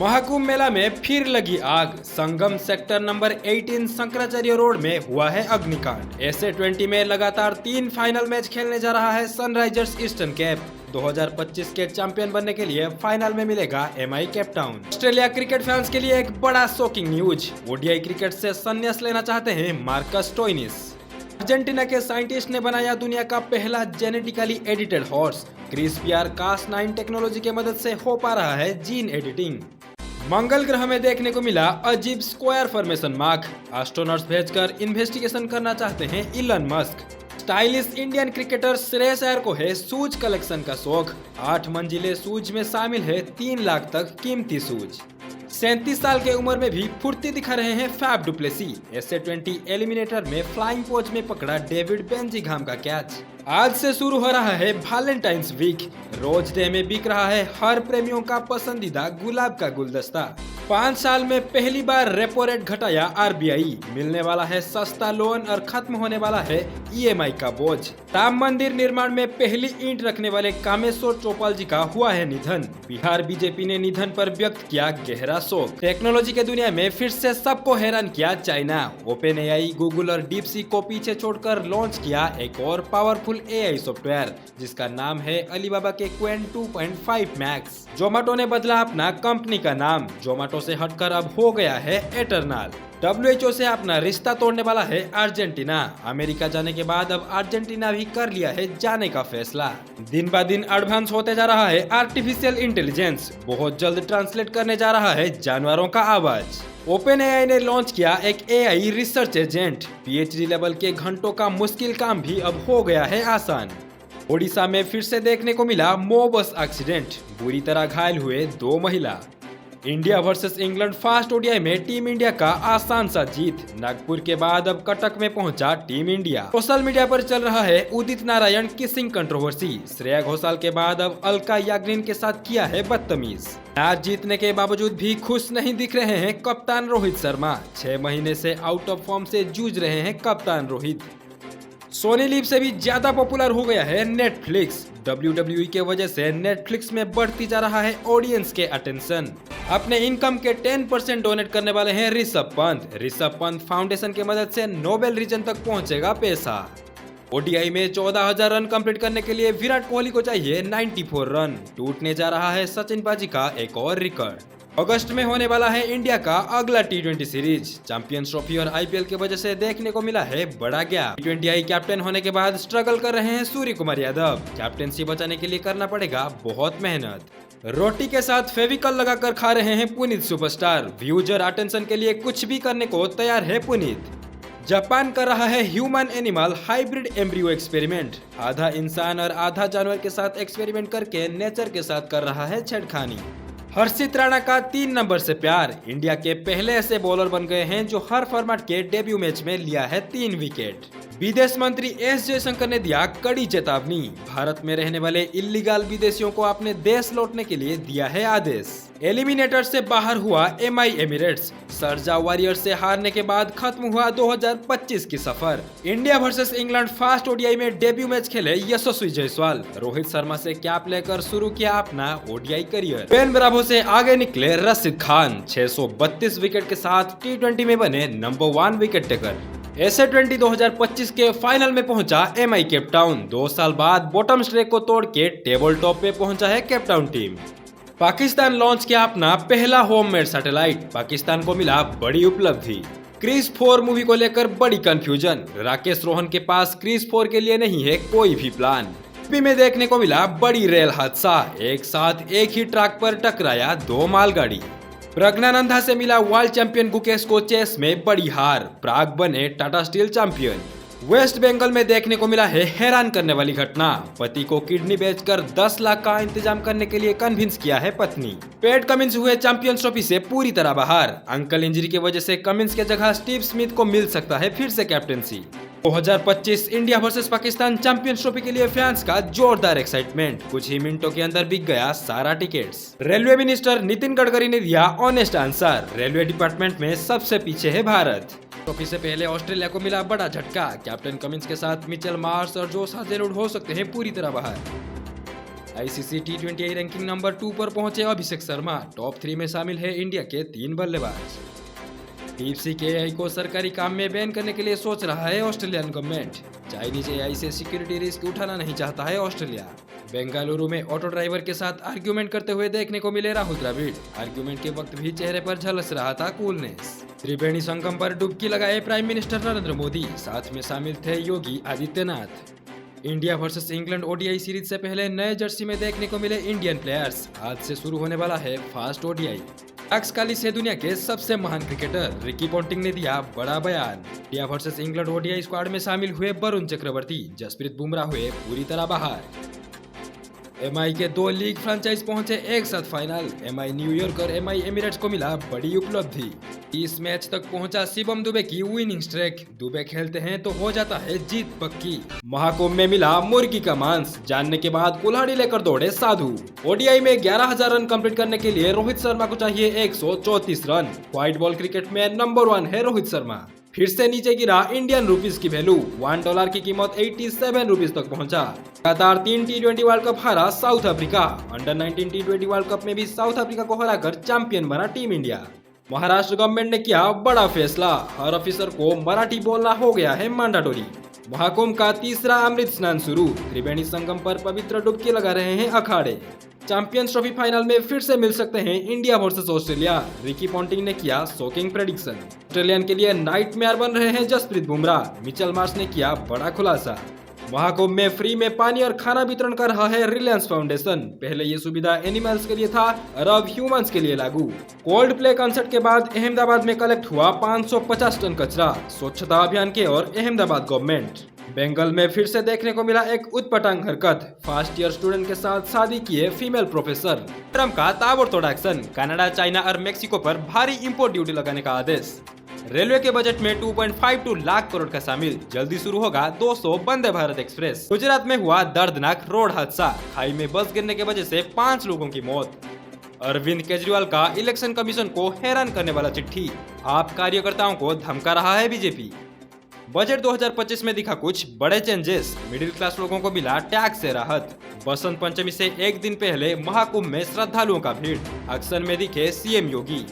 महाकुंभ मेला में फिर लगी आग। संगम सेक्टर नंबर 18 शंकराचार्य रोड में हुआ है अग्निकांड। एसए20 में लगातार 3 फाइनल मैच खेलने जा रहा है सनराइजर्स ईस्टर्न केप। 2025 के चैंपियन बनने के लिए फाइनल में मिलेगा MI Cape Town. Australia cricket fans के लिए एक बड़ा शॉकिंग न्यूज। ओडीआई क्रिकेट से संन्यास लेना चाहते हैं मार्कस स्टोइनिस। अर्जेंटीना के साइंटिस्ट ने बनाया दुनिया का पहला जेनेटिकली एडिटेड हॉर्स। क्रिस्पीआर कास9 टेक्नोलॉजी की मदद से हो पा रहा है जीन एडिटिंग। मंगल ग्रह में देखने को मिला अजीब स्क्वायर फॉर्मेशन मार्क। एस्ट्रोनॉट्स भेजकर इन्वेस्टिगेशन करना चाहते हैं Elon Musk. Stylish Indian cricketer Shreyas Iyer को है शूज कलेक्शन का शौक। 8 मंजिले शूज में शामिल है 3 लाख तक कीमती शूज। 37 साल के उम्र में भी फुर्ती दिखा रहे हैं फैफ डु प्लेसी। एसए20 एलिमिनेटर में फ्लाइंग पोज में पकड़ा डेविड बेंजिंघम का कैच। आज से शुरू हो रहा है वैलेंटाइंस वीक। रोज डे में बिक रहा है हर प्रेमियों का पसंदीदा गुलाब का गुलदस्ता। 5 साल में पहली बार रेपो रेट घटाया आरबीआई। मिलने वाला है सस्ता लोन और खत्म होने वाला है ईएमआई का बोझ। राम मंदिर निर्माण में पहली ईंट रखने वाले कामेश्वर चौपाल जी का हुआ है निधन। बिहार बीजेपी ने निधन पर व्यक्त किया गहरा शोक। टेक्नोलॉजी के दुनिया में फिर से सबको हैरान किया चाइना। ओपेनएआई, गूगल और डीपसीक को पीछे छोड़कर लॉन्च किया एक और पावरफुल एआई सॉफ्टवेयर जिसका नाम है अलीबाबा के क्वेन 2.5 मैक्स। जोमेटो ने बदला अपना कंपनी का नाम। जोमेटो से हटकर अब हो गया है एटर्नल। WHO से अपना रिश्ता तोड़ने वाला है अर्जेंटीना। अमेरिका जाने के बाद अब अर्जेंटीना भी कर लिया है जाने का फैसला। दिन ब दिन एडवांस होते जा रहा है आर्टिफिशियल इंटेलिजेंस। बहुत जल्द ट्रांसलेट करने जा रहा है जानवरों का आवाज। ओपेनएआई ने लॉन्च किया एक AI research agent. PhD level के घंटों का मुश्किल काम भी अब हो गया है आसान। ओडिशा में फिर से देखने को मिला बस एक्सीडेंट। बुरी तरह घायल हुए 2 महिला। India versus England first ODI में टीम इंडिया का आसान सा जीत। नागपुर के बाद अब कटक में पहुंचा टीम इंडिया। सोशल मीडिया पर चल रहा है उदित नारायण किसिंग कंट्रोवर्सी। श्रेया घोषाल के बाद अब अलका याग्निक के साथ किया है बदतमीज। मैच जीतने के बावजूद भी खुश नहीं दिख रहे हैं कप्तान रोहित शर्मा। 6 महीने से आउट ऑफ फॉर्म से जूझ रहे हैं कप्तान रोहित। सोनी लिव से भी ज्यादा पॉपुलर हो गया है नेटफ्लिक्स। WWE के वजह से नेटफ्लिक्स में बढ़ती जा रहा है ऑडियंस के अटेंशन। अपने इनकम के 10% डोनेट करने वाले हैं ऋषभ पंत। ऋषभ पंत फाउंडेशन की मदद से नोबेल रीजन तक पहुंचेगा पैसा। ओडीआई में 14,000 रन कंप्लीट करने के लिए विराट कोहली को चाहिए 94 रन। टूटने जा रहा है सचिन पाजी का एक और रिकॉर्ड। अगस्त में होने वाला है इंडिया का अगला T20 सीरीज। चैंपियंस ट्रॉफी और आईपीएल की वजह से देखने को मिला है बड़ा गैप। T20I कैप्टन होने के बाद स्ट्रगल कर रहे हैं सूर्य कुमार यादव। कैप्टनसी बचाने के लिए करना पड़ेगा बहुत मेहनत। रोटी के साथ फेविकल लगाकर खा रहे हैं पुनीत सुपरस्टार। व्यूज और अटेंशन के लिए कुछ भी करने को तैयार है पुनीत। जापान कर रहा है human animal hybrid embryo experiment. आधा इंसान और आधा जानवर के साथ एक्सपेरिमेंट करके नेचर के साथ कर रहा है छेड़खानी। हर्षित राणा का 3 नंबर से प्यार। इंडिया के पहले ऐसे बॉलर बन गए हैं जो हर फॉर्मेट के डेब्यू मैच में लिया है 3 विकेट। विदेश मंत्री एस जयशंकर ने दिया कड़ी चेतावनी। भारत में रहने वाले इल्लीगल विदेशियों को अपने देश लौटने के लिए दिया है आदेश। एलिमिनेटर से बाहर हुआ एमआई एमिरेट्स। शारजाह वॉरियर्स से हारने के बाद खत्म हुआ 2025 की सफर। India versus England first ODI में डेब्यू मैच खेले यशस्वी जायसवाल। रोहित शर्मा से कैप लेकर शुरू किया अपना ओडीआई करियर। बेन ब्रावो से आगे निकले रशीद खान। 632 विकेट के साथ T20 में बने नंबर 1 विकेट टेकर। एसए20 2025 के फाइनल में पहुंचा एमआई केप टाउन। 2 साल बाद बॉटम स्ट्रेक को तोड़ के टेबल टॉप पे पहुंचा है Cape Town team. Pakistan launch किया अपना पहला होममेड सैटेलाइट। पाकिस्तान को मिला बड़ी उपलब्धि। क्रिस 4 मूवी को लेकर बड़ी कंफ्यूजन। राकेश रोहन के पास क्रिस 4 के लिए नहीं है कोई भी प्लान। यूपी में देखने को मिला बड़ी रेल हादसा। एक साथ एक ही ट्रैक पर टकराया 2 मालगाड़ी। प्रज्ञानंदा से मिला वर्ल्ड चैंपियन गुकेश को चेस में बड़ी हार। प्राग बने Tata steel champion. West Bengal में देखने को मिला है हैरान करने वाली घटना। पति को किडनी बेचकर 10 लाख का इंतजाम करने के लिए कन्विंस किया है पत्नी। पैट कमिंस हुए चैंपियंस ट्रॉफी से पूरी तरह बाहर। अंकल इंजरी की वजह से कमिंस के जगह स्टीव स्मिथ को मिल सकता है फिर से captaincy. 2025 India versus Pakistan champions trophy के लिए फैंस का जोरदार एक्साइटमेंट। कुछ ही मिनटों के अंदर बिक गया सारा tickets. Railway minister Nitin Gadkari ने दिया ऑनेस्ट आंसर। रेलवे डिपार्टमेंट में सबसे पीछे है भारत। ट्रॉफी से पहले ऑस्ट्रेलिया को मिला बड़ा झटका। कैप्टन कमिंस के साथ मिचेल मार्श और जोश हाजलवुड हो सकते हैं पूरी तरह बाहर। आईसीसी T20 रैंकिंग नंबर 2 पर पहुंचे अभिषेक शर्मा। टॉप 3 में शामिल है इंडिया के 3 बल्लेबाज। डीप सी के एआई को सरकारी काम में बैन करने के लिए सोच रहा है ऑस्ट्रेलियन गवर्नमेंट। चाइनीज एआई से सिक्योरिटी रिस्क उठाना नहीं चाहता है ऑस्ट्रेलिया। बेंगलुरु में ऑटो ड्राइवर के साथ आर्ग्यूमेंट करते हुए देखने को मिले राहुल द्रविड़। आर्ग्यूमेंट के वक्त भी चेहरे पर झलस रहा था कूलनेस। त्रिवेणी संगम पर डुबकी लगाए प्राइम मिनिस्टर नरेंद्र मोदी। साथ में शामिल थे Yogi Adityanath. India versus England ODI series से पहले नए जर्सी में देखने को मिले इंडियन प्लेयर्स। आज से शुरू होने वाला है फास्ट ओडीआई। एक्स से दुनिया के सबसे महान क्रिकेटर रिकी पॉन्टिंग ने दिया बड़ा बयान। India versus England ODI squad में शामिल हुए वरुण चक्रवर्ती, जसप्रीत बुमराह हुए पूरी तरह बाहर। एमआई के 2 लीग फ्रेंचाइज पहुंचे एक साथ फाइनल। एमआई न्यूयॉर्क और एमआई एमिरेट्स को मिला बड़ी उपलब्धि। इस मैच तक पहुंचा शिवम दुबे की विनिंग स्ट्रेक। दुबे खेलते हैं तो हो जाता है जीत पक्की। महाकुंभ में मिला मुर्गी का मांस, जानने के बाद कुल्हाड़ी लेकर दौड़े साधु। ओडीआई में 11,000 रन कंप्लीट करने के लिए रोहित शर्मा को चाहिए 134 रन। व्हाइट बॉल क्रिकेट में नंबर 1 है रोहित शर्मा। फिर से नीचे गिरा इंडियन रुपीस की वैल्यू। $1 की कीमत 87 रुपीस तक पहुंचा। लगातार 3 T20 वर्ल्ड कप हारा south Africa. Under 19 T20 world cup में भी साउथ अफ्रीका को हराकर चैंपियन बना टीम इंडिया। महाराष्ट्र गवर्नमेंट ने किया बड़ा फैसला, हर ऑफिसर को मराठी बोलना हो गया है मैंडेटरी। महाकुंभ का तीसरा अमृत स्नान शुरू। त्रिवेणी संगम पर पवित्र डुबकी लगा रहे हैं अखाड़े। चैंपियंस ट्रॉफी फाइनल में फिर से मिल सकते हैं India versus Australia. Ricky Ponting ने किया शॉकिंग प्रेडिक्शन। ऑस्ट्रेलियन के लिए नाइटमेयर बन रहे हैं जसप्रीत बुमराह। मिचेल मार्श ने किया बड़ा खुलासा। महाकुंभ में फ्री में पानी और खाना वितरण कर रहा है रिलायंस फाउंडेशन। पहले ये सुविधा एनिमल्स के लिए था और अब ह्यूमंस के लिए लागू। कोल्ड प्ले कंसर्ट के बाद अहमदाबाद में कलेक्ट हुआ 550 टन कचरा। स्वच्छता अभियान के और अहमदाबाद गवर्नमेंट। बंगाल में फिर से देखने को मिला एक उत्पटांग हरकत। फर्स्ट ईयर स्टूडेंट के साथ शादी किए फीमेल प्रोफेसर। ट्रम्प का ताबड़तोड़ एक्शन। कनाडा, चाइना और मेक्सिको पर भारी इंपोर्ट ड्यूटी लगाने का आदेश। रेलवे के बजट में 2.52 लाख करोड़ का शामिल। जल्दी शुरू होगा 200 वंदे भारत एक्सप्रेस। गुजरात में हुआ दर्दनाक रोड हादसा। खाई में बस गिरने की वजह से 5 लोगों की मौत। अरविंद केजरीवाल का इलेक्शन कमीशन को हैरान करने वाला चिट्ठी। आप कार्यकर्ताओं को धमका रहा है बीजेपी। बजट 2025 में दिखा कुछ बड़े चेंजेस। मिडिल क्लास लोगों को मिला टैक्स से राहत। बसंत पंचमी से एक दिन पहले महाकुंभ में श्रद्धालुओं का भीड़। एक्शन में दिखे सीएम योगी।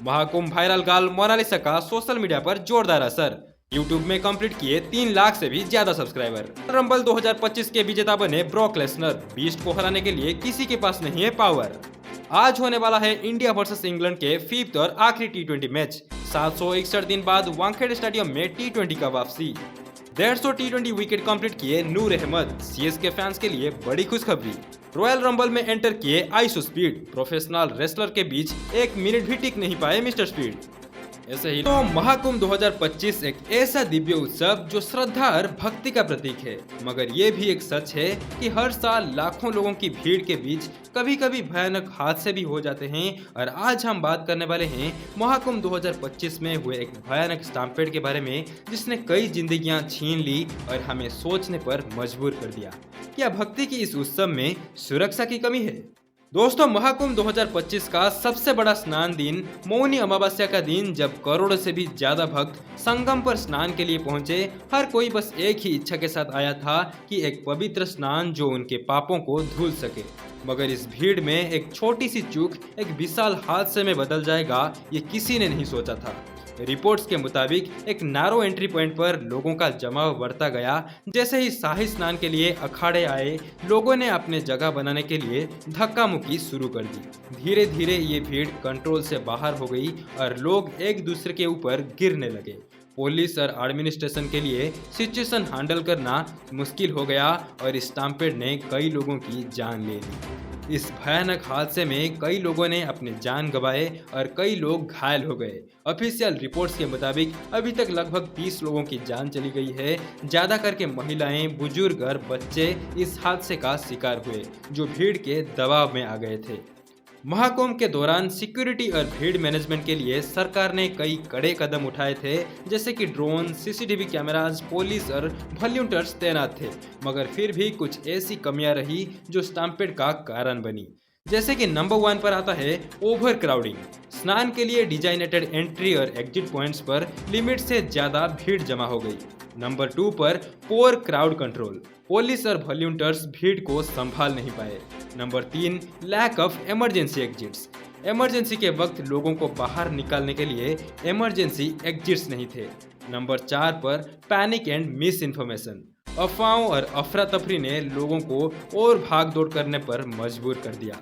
महाकुंभ वायरल गर्ल मोनालिसा का सोशल मीडिया पर जोरदार असर। यूट्यूब में कंप्लीट किए 3 लाख से भी ज्यादा सब्सक्राइबर। रंबल 2025 के विजेता बने ब्रॉक लेसनर। बीस्ट को हराने के लिए किसी के पास नहीं है पावर। आज होने वाला है इंडिया वर्सेस इंग्लैंड के 5th और आखिरी T20 मैच। 761 दिन बाद वानखेड़े स्टेडियम में T20 का वापसी। 150 T20 विकेट कंप्लीट किए नूर अहमद। सीएसके फैंस के लिए बड़ी खुशखबरी। रॉयल रंबल में एंटर किए आइसो स्पीड। प्रोफेशनल रेसलर के बीच 1 मिनट भी टिक नहीं पाए मिस्टर स्पीड। ऐसे ही तो महाकुंभ 2025 एक ऐसा दिव्य उत्सव जो श्रद्धा और भक्ति का प्रतीक है। मगर ये भी एक सच है कि हर साल लाखों लोगों की भीड़ के बीच कभी कभी भयानक हादसे भी हो जाते हैं। और आज हम बात करने वाले हैं महाकुंभ 2025 में हुए एक भयानक स्टैम्पेड के बारे में, जिसने कई जिंदगियां छीन ली और हमें सोचने पर मजबूर कर दिया। क्या भक्ति की इस उत्सव में सुरक्षा की कमी है? दोस्तों, महाकुंभ 2025 का सबसे बड़ा स्नान दिन मौनी अमावस्या का दिन, जब करोड़ों से भी ज्यादा भक्त संगम पर स्नान के लिए पहुंचे। हर कोई बस एक ही इच्छा के साथ आया था कि एक पवित्र स्नान जो उनके पापों को धुल सके। मगर इस भीड़ में एक छोटी सी चूक एक विशाल हादसे में बदल जाएगा, ये किसी ने नहीं सोचा था। रिपोर्ट्स के मुताबिक एक नैरो एंट्री पॉइंट पर लोगों का जमाव बढ़ता गया। जैसे ही शाही स्नान के लिए अखाड़े आए, लोगों ने अपने जगह बनाने के लिए धक्का मुक्की शुरू कर दी। धीरे धीरे ये भीड़ कंट्रोल से बाहर हो गई और लोग एक दूसरे के ऊपर गिरने लगे। पुलिस और एडमिनिस्ट्रेशन के लिए सिचुएशन हैंडल करना मुश्किल हो गया और स्टैम्पेड ने कई लोगों की जान ले ली। इस भयानक हादसे में कई लोगों ने अपने जान गंवाए और कई लोग घायल हो गए। ऑफिशियल रिपोर्ट्स के मुताबिक अभी तक लगभग 30 लोगों की जान चली गई है। ज्यादा करके महिलाएं, बुजुर्ग और बच्चे इस हादसे का शिकार हुए, जो भीड़ के दबाव में आ गए थे। महाकुंभ के दौरान सिक्योरिटी और भीड़ मैनेजमेंट के लिए सरकार ने कई कड़े कदम उठाए थे, जैसे कि ड्रोन, सीसीटीवी कैमराज, पुलिस और वॉलंटियर्स तैनात थे। मगर फिर भी कुछ ऐसी कमियां रही जो स्टैम्पेड का कारण बनी। जैसे कि नंबर 1 पर आता है ओवर क्राउडिंग। स्नान के लिए डिजाइनेटेड एंट्री और एग्जिट पॉइंट्स पर लिमिट से ज्यादा भीड़ जमा हो गई। नंबर 2 पर पोअर क्राउड कंट्रोल। पुलिस और वॉलंटियर्स भीड़ को संभाल नहीं पाए। Number 3, lack of emergency exits. Emergency के वक्त लोगों को बाहर निकालने के लिए इमरजेंसी एग्जिट्स नहीं थे। नंबर 4 पर पैनिक एंड मिस इन्फॉर्मेशन। अफवाहों और अफरा तफरी ने लोगों को और भाग दौड़ करने पर मजबूर कर दिया।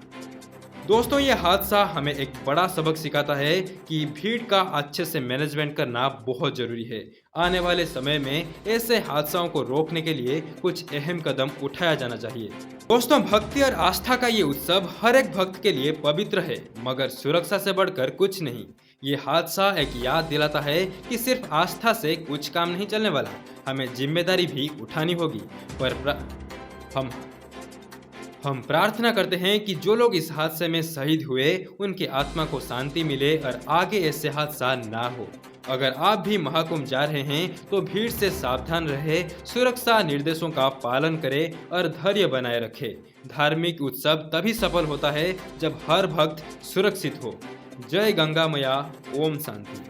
दोस्तों, ये हादसा हमें एक बड़ा सबक सिखाता है कि भीड़ का अच्छे से मैनेजमेंट करना बहुत जरूरी है। आने वाले समय में ऐसे हादसाओं को रोकने के लिए कुछ अहम कदम उठाया जाना चाहिए। दोस्तों, भक्ति और आस्था का ये उत्सव हर एक भक्त के लिए पवित्र है, मगर सुरक्षा से बढ़कर कुछ नहीं। ये हादसा एक याद दिलाता है कि सिर्फ आस्था से कुछ काम नहीं चलने वाला, हमें जिम्मेदारी भी उठानी होगी। हम प्रार्थना करते हैं कि जो लोग इस हादसे में शहीद हुए उनकी आत्मा को शांति मिले और आगे ऐसे हादसा ना हो। अगर आप भी महाकुंभ जा रहे हैं तो भीड़ से सावधान रहे, सुरक्षा निर्देशों का पालन करें और धैर्य बनाए रखें। धार्मिक उत्सव तभी सफल होता है जब हर भक्त सुरक्षित हो। जय गंगा मैया। ओम शांति।